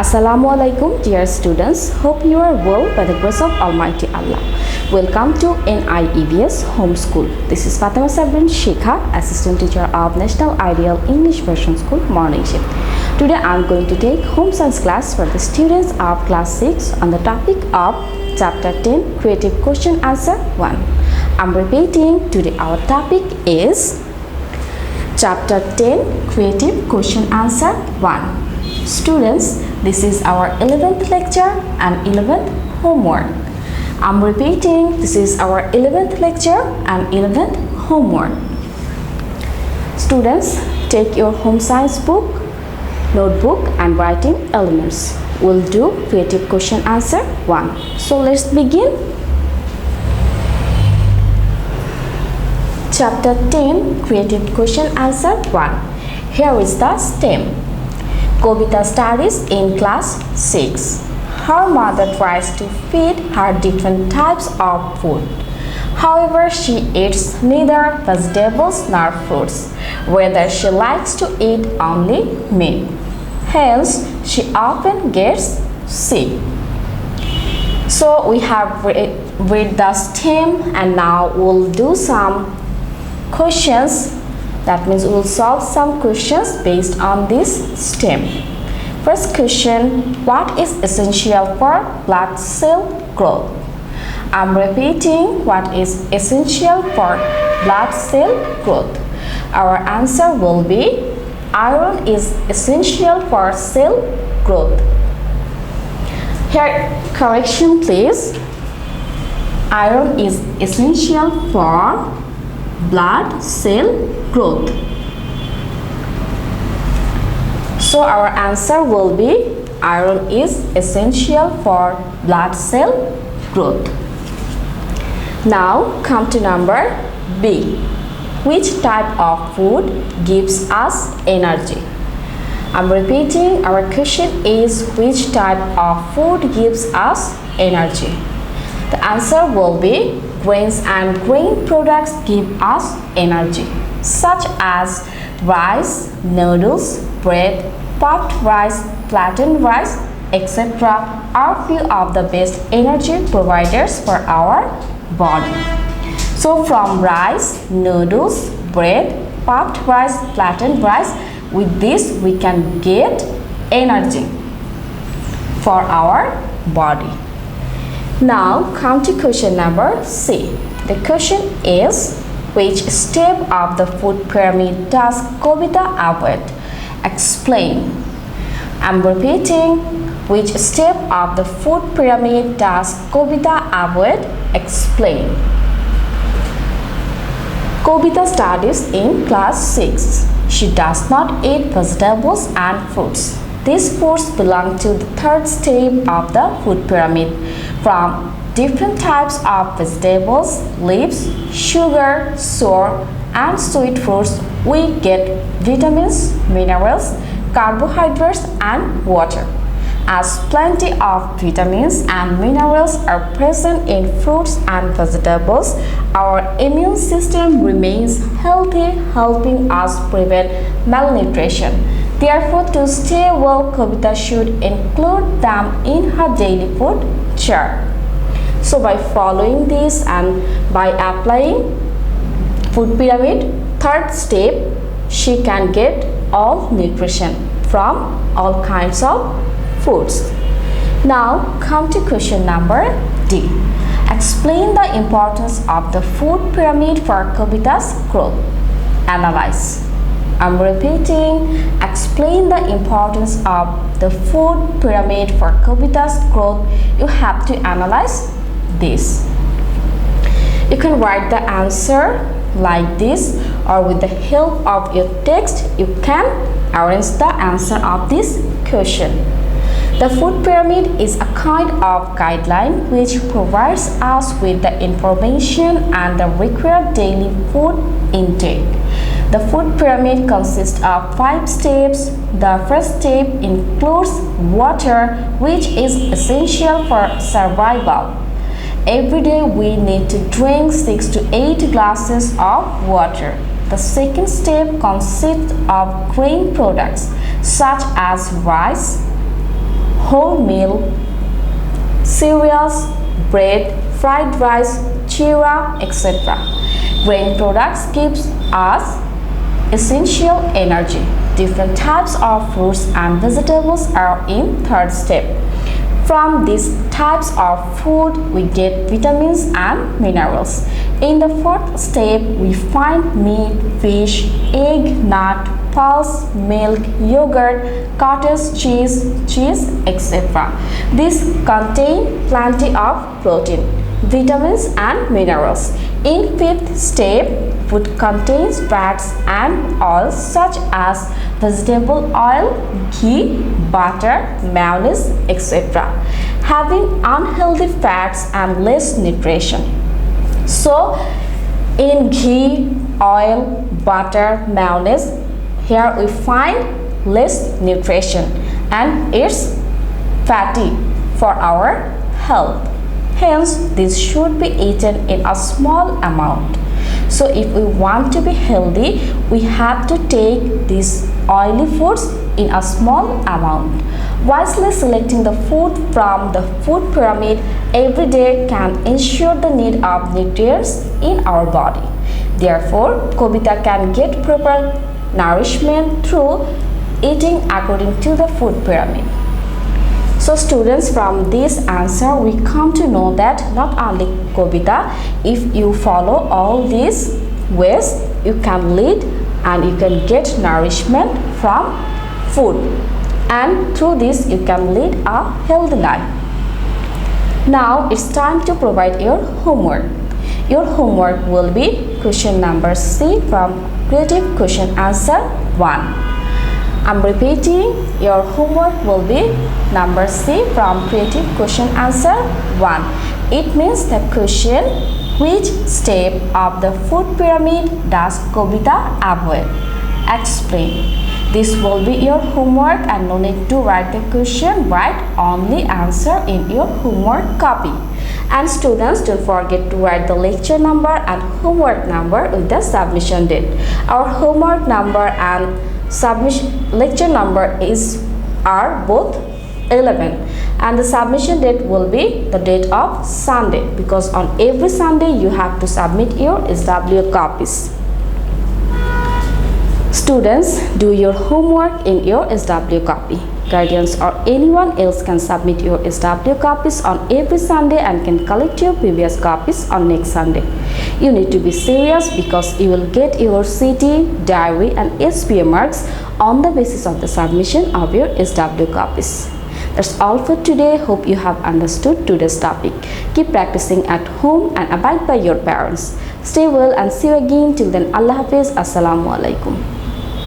Assalamu alaikum dear students, hope you are well by the grace of Almighty Allah. Welcome to NIEVS Homeschool. This is Fatema Sabrin, Shikha, Assistant Teacher of National Ideal English Version School, Morning Shift. Today I am going to take Home Science class for the students of class 6 on the topic of Chapter 10, Creative Question Answer 1. I am repeating, today our topic is Chapter 10, Creative Question Answer 1. Students, this is our 11th lecture and 11th homework. I'm repeating, this is our 11th lecture and 11th homework. Students, take your home science book, notebook and writing elements. We'll do creative question answer 1. So let's begin. Chapter 10, creative question answer 1. Here is the stem. Kobita studies in class 6. Her mother tries to feed her different types of food. However, she eats neither vegetables nor fruits. Rather, she likes to eat only meat. Hence, she often gets sick. So, we have read the stem and now we'll do some questions. That means we will solve some questions based on this stem. First question, what is essential for blood cell growth? I'm repeating, what is essential for blood cell growth? Our answer will be iron is essential for cell growth. Here, correction please. Iron is essential for blood cell growth. So our answer will be iron is essential for blood cell growth. Now come to number B. Which type of food gives us energy? I'm repeating, our question is which type of food gives us energy? The answer will be grains and grain products give us energy, such as rice, noodles, bread, puffed rice, flattened rice, etc. are few of the best energy providers for our body. So from rice, noodles, bread, puffed rice, flattened rice, with this we can get energy for our body. Now come to question number C. The question is, which step of the food pyramid does Kobita avoid? Explain. I'm repeating, which step of the food pyramid does Kobita avoid? Explain. Kobita studies in class 6. She does not eat vegetables and fruits. These foods belong to the third step of the food pyramid. From different types of vegetables, leaves, sugar, sour, and sweet fruits, we get vitamins, minerals, carbohydrates, and water. As plenty of vitamins and minerals are present in fruits and vegetables, our immune system remains healthy, helping us prevent malnutrition. Therefore, to stay well, Kobita should include them in her daily food chart. So by following this and by applying food pyramid third step, she can get all nutrition from all kinds of foods. Now come to question number D. Explain the importance of the food pyramid for Kobita's growth. Analyze. I'm repeating, explain the importance of the food pyramid for Kobita's growth. You have to analyze this. You can write the answer like this, or with the help of your text, you can arrange the answer of this question. The food pyramid is a kind of guideline which provides us with the information and the required daily food intake. The food pyramid consists of 5 steps. The first step includes water, which is essential for survival. Every day we need to drink 6 to 8 glasses of water. The second step consists of grain products such as rice, wholemeal, cereals, bread, fried rice, chira, etc. Grain products gives us essential energy. Different types of fruits and vegetables are in third step. From these types of food, we get vitamins and minerals. In the fourth step, we find meat, fish, egg, nut, pulse, milk, yogurt, cottage cheese, etc. These contain plenty of protein, vitamins and minerals. In fifth step, food contains fats and oils such as vegetable oil, ghee, butter, mayonnaise, etc. having unhealthy fats and less nutrition. So, in ghee, oil, butter, mayonnaise, here we find less nutrition and it's fatty for our health. Hence, this should be eaten in a small amount. So if we want to be healthy, we have to take these oily foods in a small amount. Wisely selecting the food from the food pyramid every day can ensure the need of nutrients in our body. Therefore, Kobita can get proper nourishment through eating according to the food pyramid. So students, from this answer we come to know that not only Kobita, if you follow all these ways, you can lead and you can get nourishment from food, and through this you can lead a healthy life. Now it's time to provide your homework. Your homework will be question number C from creative question answer 1. I'm repeating, your homework will be number C from creative question answer 1. It means the question, which step of the food pyramid does Kobita avoid? Explain. This will be your homework and no need to write the question, write only answer in your homework copy. And students, don't forget to write the lecture number and homework number with the submission date. Our homework number and lecture number are both 11 and the submission date will be the date of Sunday, because on every Sunday you have to submit your SW copies. Students, do your homework in your SW copy. Guardians or anyone else can submit your SW copies on every Sunday and can collect your previous copies on next Sunday. You need to be serious because you will get your CT, diary and SPA marks on the basis of the submission of your SW copies. That's all for today. Hope you have understood today's topic. Keep practicing at home and abide by your parents. Stay well and see you again. Till then, Allah Hafiz. Assalamu alaikum.